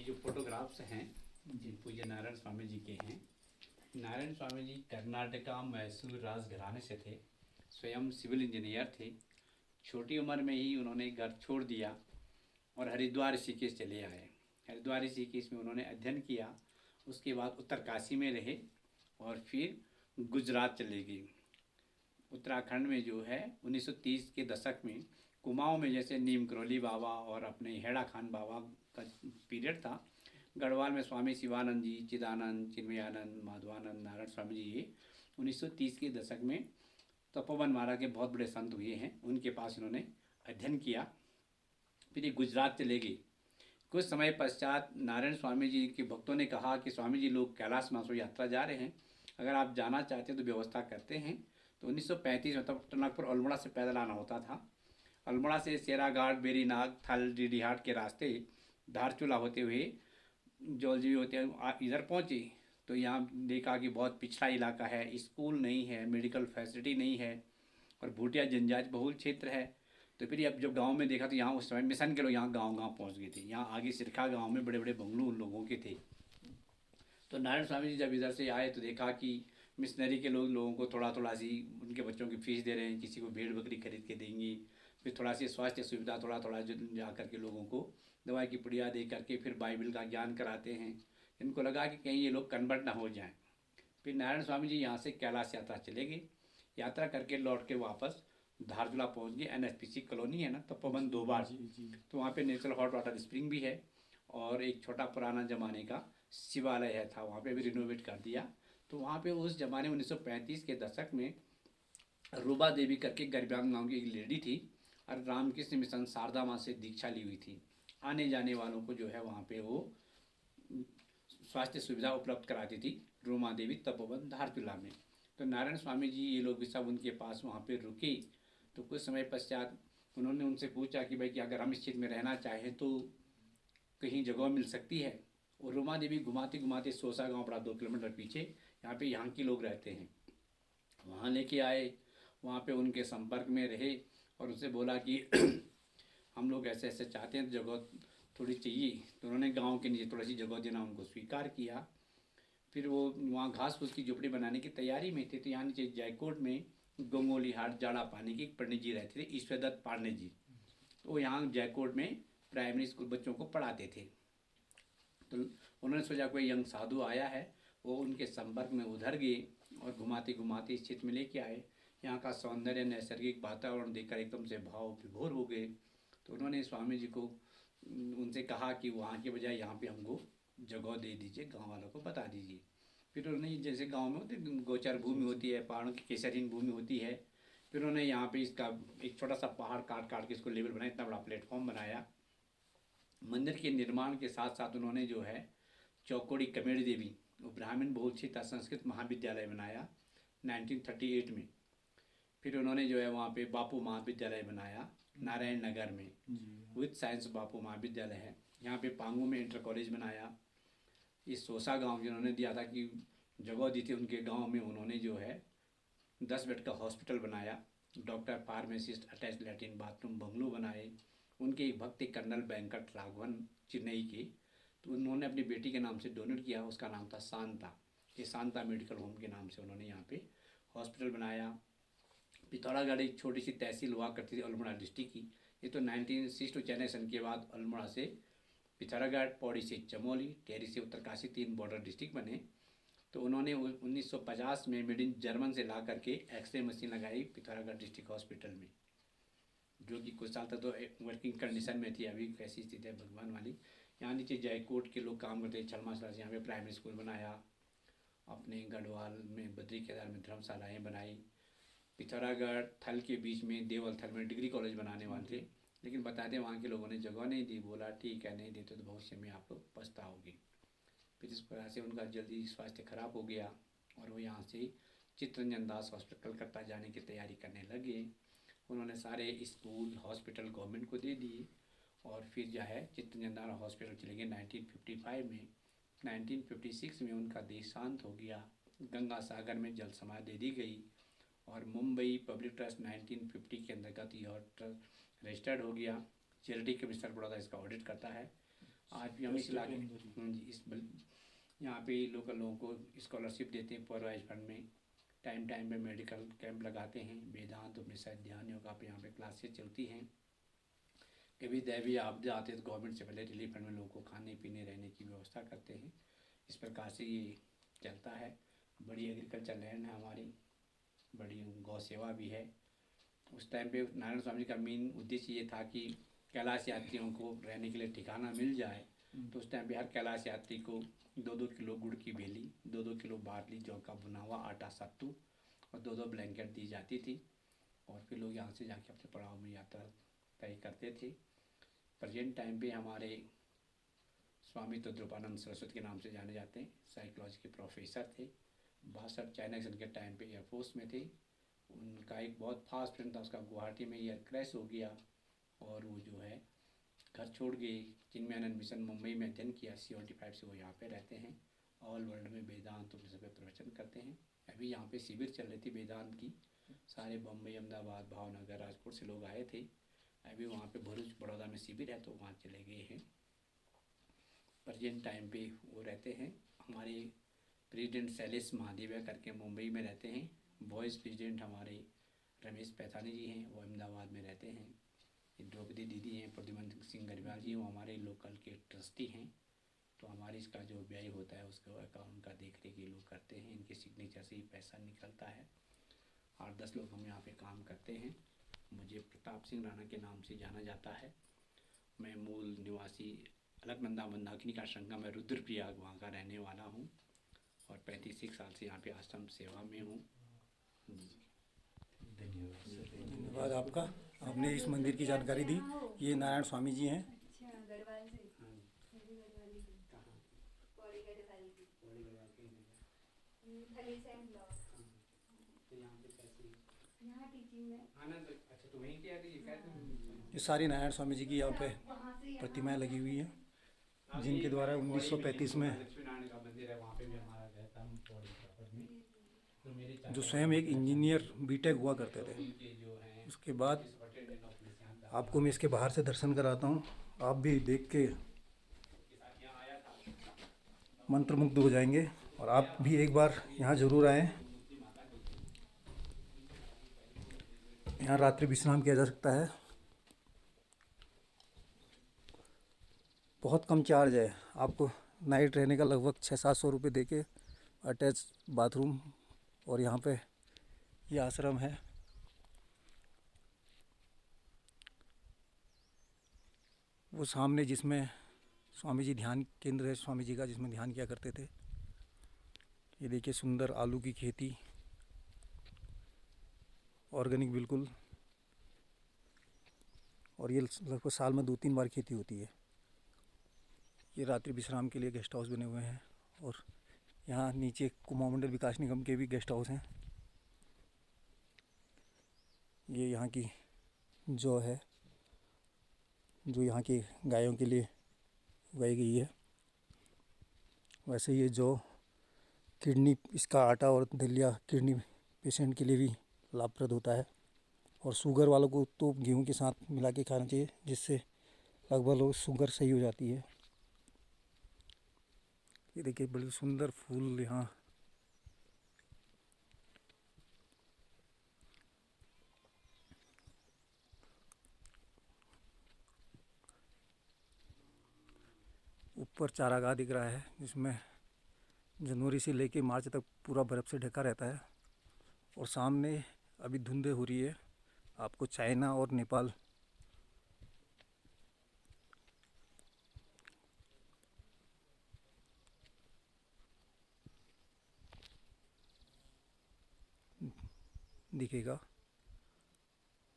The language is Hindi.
जो फोटोग्राफ्स हैं जी पूज्य नारायण स्वामी जी के हैं। नारायण स्वामी जी कर्नाटका मैसूर राजघराने से थे। स्वयं सिविल इंजीनियर थे। छोटी उम्र में ही उन्होंने घर छोड़ दिया और हरिद्वार ऋषिकेश चले आए। हरिद्वार ऋषिकेश में उन्होंने अध्ययन किया। उसके बाद उत्तरकाशी में रहे और फिर गुजरात चले गए। उत्तराखंड में जो है 1930 के दशक में कुमाऊं में जैसे नीम करोली बाबा और अपने हेड़ा खान बाबा का पीरियड था। गढ़वाल में स्वामी शिवानंद जी, चिदानंद, चिन्मयानंद, माधवानंद, नारायण स्वामी जी ये 1930 के दशक में तपोवन महाराज के बहुत बड़े संत हुए हैं। उनके पास इन्होंने अध्ययन किया। फिर ये गुजरात चले गए। कुछ समय पश्चात नारायण स्वामी जी के भक्तों ने कहा कि स्वामी जी लोग कैलाश मानसरोवर यात्रा जा रहे हैं, अगर आप जाना चाहते हैं तो व्यवस्था करते हैं। तो 1935 में तब टनकपुर अल्मोड़ा से पैदल आना होता था। अल्मोड़ा से सेराघाट, बेरीनाग, थल, डीडीहाट के रास्ते धारचूला होते हुए जौलजीबी होते हुए इधर पहुँचे तो यहाँ देखा कि बहुत पिछड़ा इलाका है, स्कूल नहीं है, मेडिकल फैसिलिटी नहीं है और भूटिया जनजाति बहुल क्षेत्र है। तो फिर अब जब गांव में देखा तो यहाँ उस समय मिशन के लोग यहाँ गांव-गांव पहुँच गए थे। यहाँ आगे सिरखा गांव में बड़े बड़े बंगलो उन लोगों के थे। तो नारायण स्वामी जी जब इधर से आए तो देखा कि मिशनरी के लोगों को थोड़ा थोड़ा सी उनके बच्चों की फीस दे रहे हैं, किसी को भेड़ बकरी खरीद के देंगे, फिर थोड़ा सी स्वास्थ्य सुविधा थोड़ा थोड़ा जो जा करके लोगों को दवाई की पुड़िया दे करके फिर बाइबल का ज्ञान कराते हैं। इनको लगा कि कहीं ये लोग कन्वर्ट ना हो जाएं। फिर नारायण स्वामी जी यहाँ से कैलाश यात्रा चले गए। यात्रा करके लौट के वापस धारचूला पहुँच गए। एनएचपीसी कॉलोनी है ना तपोवन 2 बार, तो वहाँ पे नेचुरल हॉट वाटर स्प्रिंग भी है और एक छोटा पुराना ज़माने का शिवालय है था, वहाँ पे भी रिनोवेट कर दिया। तो वहाँ पे उस ज़माने 1935 के दशक में रूबा देवी करके गरिबांग गाँव की एक लेडी थी और रामकृष्ण मिशन शारदा माँ से दीक्षा ली हुई थी। आने जाने वालों को जो है वहाँ पे वो स्वास्थ्य सुविधा उपलब्ध कराती थी रूमा देवी तपोवन धारचूला में। तो नारायण स्वामी जी ये लोग भी सब उनके पास वहाँ पे रुके। तो कुछ समय पश्चात उन्होंने उनसे पूछा कि भाई कि अगर हम इस क्षेत्र में रहना चाहें तो कहीं जगह मिल सकती है। और रूमा देवी घुमाते घुमाते सोसा गांव पड़ा 2 किलोमीटर पीछे, यहाँ के लोग रहते हैं, वहाँ लेके आए। वहाँ पे उनके संपर्क में रहे और उनसे बोला कि हम लोग ऐसे ऐसे चाहते हैं, जगह थोड़ी चाहिए। तो उन्होंने गांव के नीचे थोड़ी सी जगह देना उनको स्वीकार किया। फिर वो वहाँ घास फूस की झोपड़ी बनाने की तैयारी में थे। तो यहाँ नीचे जयकोट में गंगोली हाट जाड़ा पानी की एक पंडित जी रहते थे, ईश्वरदत्त पांडे जी। तो वो यहाँ जयकोट में प्राइमरी स्कूल बच्चों को पढ़ाते थे। तो उन्होंने सोचा कोई यंग साधु आया है, वो उनके संपर्क में उधर गए और घुमाते घुमाते इस क्षेत्र में लेके आए। यहाँ का सौंदर्य नैसर्गिक वातावरण देखकर एकदम से भाव विभोर हो गए। तो उन्होंने स्वामी जी को उनसे कहा कि वहाँ के बजाय यहाँ पे हमको जगह दे दीजिए, गांव वालों को बता दीजिए। फिर उन्होंने जैसे गांव में होते गोचर भूमि होती है, पहाड़ों की केसरहीन भूमि होती है, फिर उन्होंने यहाँ पे इसका एक छोटा सा पहाड़ काट काट के इसको लेवल बनाया, इतना बड़ा प्लेटफॉर्म बनाया। मंदिर के निर्माण के साथ साथ उन्होंने जो है चौकोड़ी कमेड़ी देवी वो ब्राह्मण बहुशिक्षित संस्कृत महाविद्यालय बनाया 1938 में। फिर उन्होंने जो है वहाँ पे बापू महाविद्यालय बनाया नारायण नगर में, विद साइंस बापू महाविद्यालय है। यहाँ पे पांगू में इंटर कॉलेज बनाया। इस सोसा गांव जिन्होंने दिया था कि जगह दी थी उनके गांव में, उन्होंने जो है 10 बेड का हॉस्पिटल बनाया। Doctor pharmacist attach latrine bathroom bungalow बनाए। उनके एक भक्त कर्नल वेंकट राघवन चेन्नई के, तो उन्होंने अपनी बेटी के नाम से डोनेट किया, उसका नाम था शांता। ये शांता मेडिकल होम के नाम से उन्होंने यहाँ पे हॉस्पिटल बनाया। पिथौरागढ़ एक छोटी सी तहसील हुआ करती थी अल्मोड़ा डिस्ट्रिक्ट की। ये तो 1962 चेन्नई सन के बाद अल्मोड़ा से पिथौरागढ़, पौड़ी से चमोली, टेहरी से उत्तरकाशी 3 बॉर्डर डिस्ट्रिक्ट बने। तो उन्होंने 1950 में मेड इन जर्मन से ला करके एक्सरे मशीन लगाई पिथौरागढ़ डिस्ट्रिक्ट हॉस्पिटल में, जो कि कुछ साल तक तो वर्किंग कंडीशन में थी। अभी कैसी स्थिति है भगवान वाली। यहाँ नीचे जयकोट के लोग काम करते, छलमा से यहाँ पे प्राइमरी स्कूल बनाया। अपने गढ़वाल में बद्री केदार में धर्मशालाएँ बनाई। पिथौरागढ़ थल के बीच में देवल थल में डिग्री कॉलेज बनाने वाले थे, लेकिन बताते वहाँ के लोगों ने जगह नहीं दी। बोला ठीक है, नहीं देते तो भविष्य में आप लोग पछताओगे। फिर इस प्रकार से उनका जल्दी स्वास्थ्य खराब हो गया और वो यहाँ से चित्तरंजन दास हॉस्पिटल कलकत्ता जाने की तैयारी करने लगे। उन्होंने सारे स्कूल हॉस्पिटल गवर्नमेंट को दे दिए और फिर जो है चित्तरंजन दास हॉस्पिटल चले गए 1955 में। 1956 में उनका देहांत हो गया। गंगा सागर में जल समाधि दे दी गई और मुंबई पब्लिक ट्रस्ट 1950 के अंतर्गत यह ट्रस्ट रजिस्टर्ड हो गया। चैरिटी कमिश्नर बड़ौदा इसका ऑडिट करता है आज भी हम इस इलाके यहाँ पे लोकल लोगों को स्कॉलरशिप देते हैं प्रोवाइज फंड में। टाइम टाइम पे मेडिकल कैंप लगाते हैं। वेदांत उपनिषद ध्यान योगा पे यहाँ पे क्लासेस चलती हैं। कभी दैवीय आपदा आते तो गवर्नमेंट से पहले रिलीफ फंड में लोगों को खाने पीने रहने की व्यवस्था करते हैं। इस प्रकार से ये चलता है। बड़ी एग्रीकल्चर लैंड है हमारी, बड़ी गौ सेवा भी है। उस टाइम पे नारायण स्वामी का मेन उद्देश्य ये था कि कैलाश यात्रियों को रहने के लिए ठिकाना मिल जाए। तो उस टाइम पे हर कैलाश यात्री को 2-2 किलो गुड़ की बेली, 2-2 किलो बार्ली, जौ का बुना हुआ आटा, सत्तू और 2-2 ब्लैंकेट दी जाती थी। और फिर लोग यहाँ से जाके अपने पड़ाव में यात्रा तय करते थे। प्रेजेंट टाइम पे हमारे स्वामी तद्रूपानंद सरस्वती के नाम से जाने जाते हैं। साइकोलॉजी के प्रोफेसर थे। 62 चाइना के टाइम पे एयरफोर्स में थे। उनका एक बहुत फास्ट फ्रेंड था, उसका गुवाहाटी में एयर क्रैश हो गया और वो जो है घर छोड़ गए। जिनमें आनंद मिशन मुंबई में अध्ययन किया, C-45 से वो यहाँ पे रहते हैं। ऑल वर्ल्ड में वेदांत उपनिषद पे प्रवचन करते हैं। अभी यहाँ पे शिविर चल रही थी वेदांत की। सारे बम्बई, अहमदाबाद, भावनगर, राजकोट से लोग आए थे। अभी वहाँ पे भरूच, बड़ौदा में शिविर है तो वहाँ चले गए हैं। प्रेजेंट टाइम पे वो रहते हैं। हमारे प्रेसिडेंट शैलेश महादेव करके मुंबई में रहते हैं। वाइस प्रेसिडेंट हमारे रमेश पैथानी जी हैं, वो अहमदाबाद में रहते हैं। द्रौपदी दीदी हैं, प्रद्युमन सिंह गढ़वाल जी, वो हमारे लोकल के ट्रस्टी हैं। तो हमारे इसका जो व्यय होता है उसका अकाउंट का देख रेख ये लोग करते हैं। इनके सिग्नेचर से ही पैसा निकलता है। 8-10 लोग हम यहाँ पे काम करते हैं। मुझे प्रताप सिंह राणा के नाम से जाना जाता है। मैं मूल निवासी अलकनंदा मंदाकिनी का संगम है रुद्रप्रयाग, वहाँ का रहने वाला हूँ और 35 साल से यहाँ पे आश्रम सेवा में हूँ। धन्यवाद आपका, आपने इस मंदिर की जानकारी दी। ये नारायण स्वामी जी हैं। ये सारी नारायण स्वामी जी की यहाँ पे प्रतिमाएं लगी हुई हैं, जिनके द्वारा 1935 में जो स्वयं एक इंजीनियर बीटेक हुआ करते थे। उसके बाद आपको मैं इसके बाहर से दर्शन कराता हूँ, आप भी देख के मंत्रमुग्ध हो जाएंगे और आप भी एक बार यहाँ ज़रूर आएँ। यहाँ रात्रि विश्राम किया जा सकता है। बहुत कम चार्ज है, आपको नाइट रहने का लगभग 600-700 रुपये दे के अटैच बाथरूम और यहाँ पे ये आश्रम है। वो सामने जिसमें स्वामी जी ध्यान केंद्र है स्वामी जी का, जिसमें ध्यान किया करते थे। ये देखिए सुंदर आलू की खेती, ऑर्गेनिक बिल्कुल, और ये लगभग साल में 2-3 बार खेती होती है। ये रात्रि विश्राम के लिए गेस्ट हाउस बने हुए हैं और यहाँ नीचे कुमाऊं मंडल विकास निगम के भी गेस्ट हाउस हैं। ये यहाँ की जौ है जो यहाँ की गायों के लिए उगाई गई है। वैसे ये जौ किडनी, इसका आटा और दलिया किडनी पेशेंट के लिए भी लाभप्रद होता है और शुगर वालों को तो गेहूं के साथ मिला के खाना चाहिए, जिससे लगभग लोग शुगर सही हो जाती है। ये देखिए बड़े सुंदर फूल यहाँ ऊपर चारागाह दिख रहा है, जिसमें जनवरी से लेके मार्च तक पूरा बर्फ़ से ढका रहता है। और सामने अभी धुंधे हो रही है, आपको चाइना और नेपाल दिखेगा।